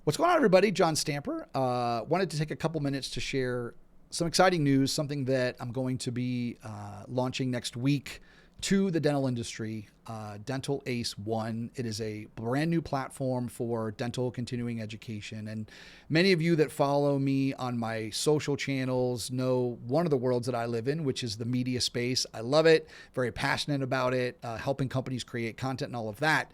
What's going on, everybody? John Stamper. Wanted to take a couple minutes to share some exciting news, something that I'm going to be launching next week to the dental industry, DentalACE One. It is a brand new platform for dental continuing education. And many of you that follow me on my social channels know one of the worlds that I live in, which is the media space. I love it, very passionate about it, helping companies create content and all of that.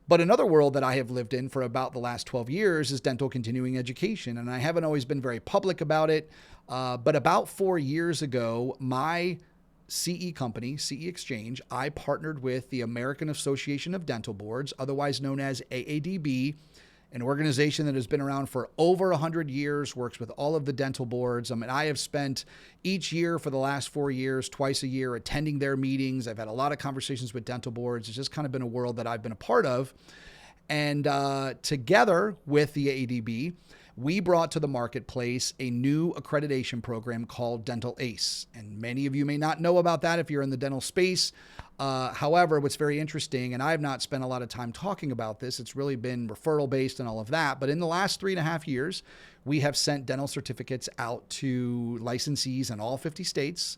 But another world that I have lived in for about the last 12 years is dental continuing education. And I haven't always been very public about it. But about 4 years ago, my CE company, CE Exchange, I partnered with the American Association of Dental Boards, otherwise known as AADB, an organization that has been around for over 100 years, works with all of the dental boards. I have spent each year for the last 4 years, twice a year, attending their meetings. I've had a lot of conversations with dental boards. It's just kind of been a world that I've been a part of. And together with the AADB, we brought to the marketplace a new accreditation program called DentalACE. And many of you may not know about that if you're in the dental space. However, what's very interesting, and I have not spent a lot of time talking about this, it's really been referral based and all of that. But in the last 3.5 years, we have sent dental certificates out to licensees in all 50 states.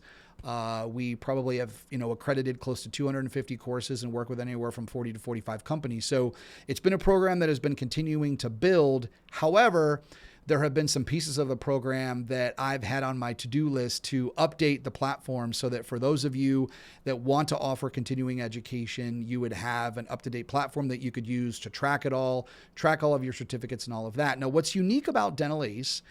We probably have, accredited close to 250 courses and work with anywhere from 40 to 45 companies. So it's been a program that has been continuing to build. However, there have been some pieces of the program that I've had on my to-do list to update the platform so that for those of you that want to offer continuing education, you would have an up-to-date platform that you could use to track it all, track all of your certificates and all of that. Now, what's unique about DentalACE,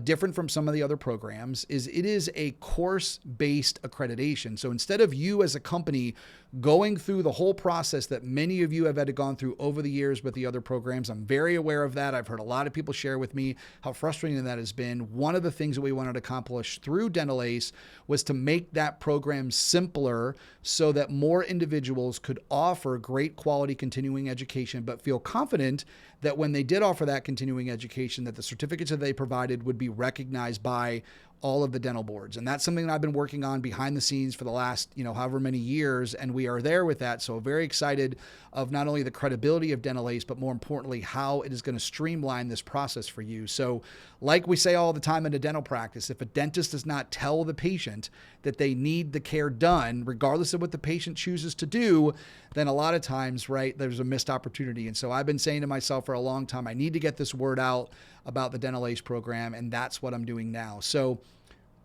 different from some of the other programs, is it is a course-based accreditation. So instead of you as a company going through the whole process that many of you have had to gone through over the years with the other programs, I'm very aware of that. I've heard a lot of people share with me how frustrating that has been. One of the things that we wanted to accomplish through DentalACE was to make that program simpler so that more individuals could offer great quality continuing education, but feel confident that when they did offer that continuing education, that the certificates that they provided would be recognized by all of the dental boards. And that's something that I've been working on behind the scenes for the last, however many years. And we are there with that. So very excited of not only the credibility of DentalACE, but more importantly, how it is going to streamline this process for you. So like we say all the time in a dental practice, if a dentist does not tell the patient that they need the care done, regardless of what the patient chooses to do, then a lot of times, right, there's a missed opportunity. And so I've been saying to myself for a long time, I need to get this word out about the DentalACE program, and that's what I'm doing now. So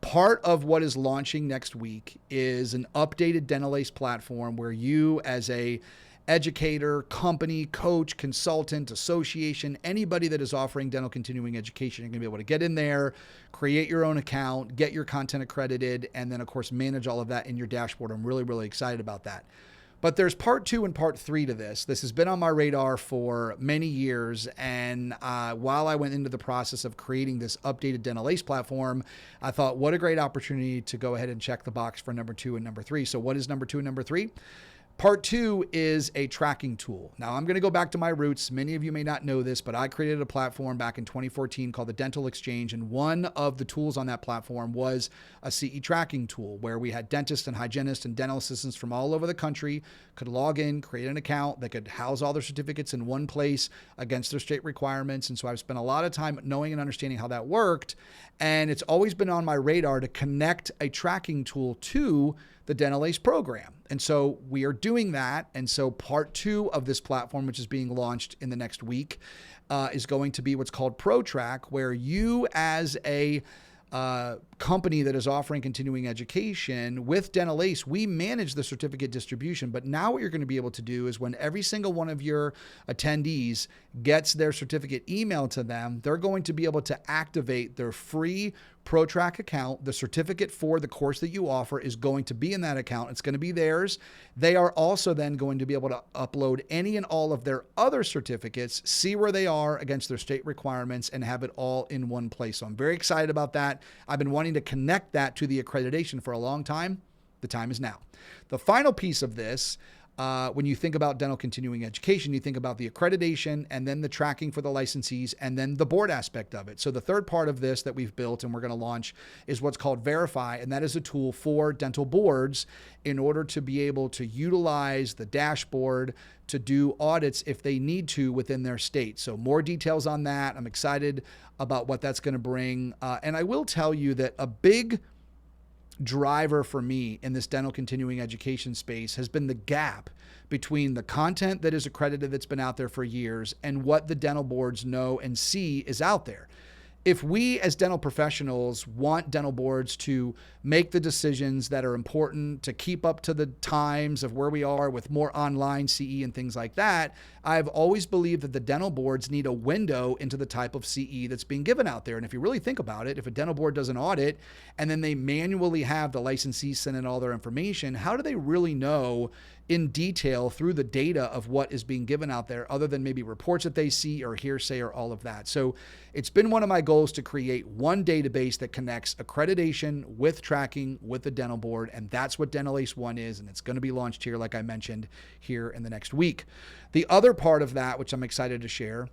part of what is launching next week is an updated DentalACE platform where you as a educator, company, coach, consultant, association, anybody that is offering dental continuing education, you're going to be able to get in there, create your own account, get your content accredited, and then of course manage all of that in your dashboard. I'm really, really excited about that. But there's part 2 and part 3 to this. This has been on my radar for many years. And while I went into the process of creating this updated DentalACE platform, I thought, what a great opportunity to go ahead and check the box for number 2 and number 3. So what is number 2 and number 3? Part 2 is a tracking tool. Now, I'm going to go back to my roots. Many of you may not know this, but I created a platform back in 2014 called the Dental Exchange. And one of the tools on that platform was a CE tracking tool where we had dentists and hygienists and dental assistants from all over the country could log in, create an account. They could house all their certificates in one place against their state requirements. And so I've spent a lot of time knowing and understanding how that worked. And it's always been on my radar to connect a tracking tool to the DentalACE program. And so we are doing that. And so part 2 of this platform, which is being launched in the next week, is going to be what's called ProTrack, where you as a company that is offering continuing education with DentalACE, we manage the certificate distribution. But now what you're going to be able to do is when every single one of your attendees gets their certificate emailed to them, they're going to be able to activate their free ProTrack account. The certificate for the course that you offer is going to be in that account. It's going to be theirs. They are also then going to be able to upload any and all of their other certificates, see where they are against their state requirements, and have it all in one place. So I'm very excited about that. I've been wanting to connect that to the accreditation for a long time. The time is now. The final piece of this, when you think about dental continuing education, you think about the accreditation and then the tracking for the licensees and then the board aspect of it. So the third part of this that we've built and we're going to launch is what's called Verify. And that is a tool for dental boards in order to be able to utilize the dashboard to do audits if they need to within their state. So more details on that. I'm excited about what that's going to bring. And I will tell you that a big driver for me in this dental continuing education space has been the gap between the content that is accredited that's been out there for years and what the dental boards know and see is out there. If we as dental professionals want dental boards to make the decisions that are important to keep up to the times of where we are with more online CE and things like that, I've always believed that the dental boards need a window into the type of CE that's being given out there. And if you really think about it, if a dental board does an audit and then they manually have the licensees send in all their information, how do they really know in detail through the data of what is being given out there other than maybe reports that they see or hearsay or all of that? So it's been one of my goals to create one database that connects accreditation with tracking with the dental board. And that's what DentalACE One is. And it's going to be launched here, like I mentioned, here in the next week. The other part of that, which I'm excited to share,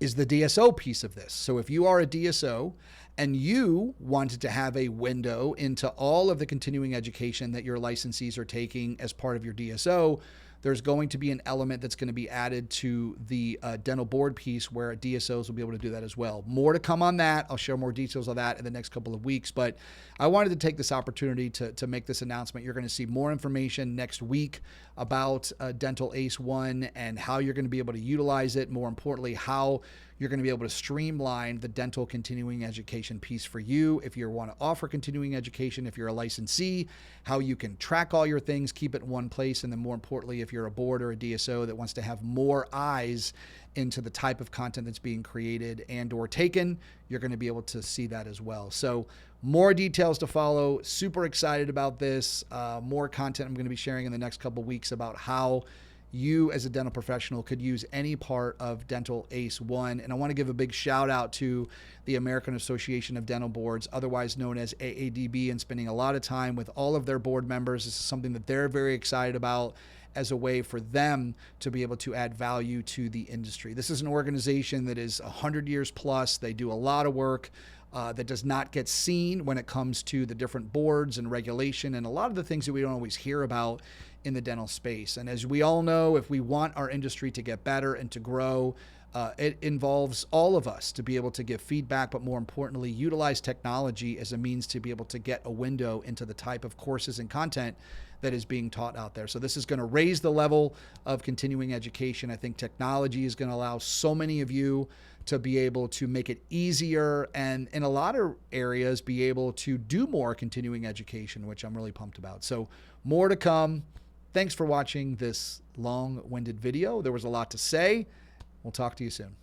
is the DSO piece of this. So if you are a DSO and you wanted to have a window into all of the continuing education that your licensees are taking as part of your DSO, there's going to be an element that's going to be added to the dental board piece where DSOs will be able to do that as well. More to come on that. I'll share more details on that in the next couple of weeks, but I wanted to take this opportunity to make this announcement. You're going to see more information next week about DentalACE One and how you're going to be able to utilize it. More importantly, how you're going to be able to streamline the dental continuing education piece for you. If you want to offer continuing education, if you're a licensee, how you can track all your things, keep it in one place. And then more importantly, if you're a board or a DSO that wants to have more eyes into the type of content that's being created and or taken, you're going to be able to see that as well. So more details to follow. Super excited about this. More content I'm going to be sharing in the next couple of weeks about how you as a dental professional could use any part of DentalACE One. And I want to give a big shout out to the American Association of Dental Boards, otherwise known as AADB, and spending a lot of time with all of their board members. This is something that they're very excited about as a way for them to be able to add value to the industry. This is an organization that is 100 years plus. They do a lot of work that does not get seen when it comes to the different boards and regulation and a lot of the things that we don't always hear about in the dental space. And as we all know, if we want our industry to get better and to grow, it involves all of us to be able to give feedback, but more importantly, utilize technology as a means to be able to get a window into the type of courses and content that is being taught out there. So this is going to raise the level of continuing education. I think technology is going to allow so many of you to be able to make it easier and in a lot of areas be able to do more continuing education, which I'm really pumped about. So more to come. Thanks for watching this long-winded video. There was a lot to say. We'll talk to you soon.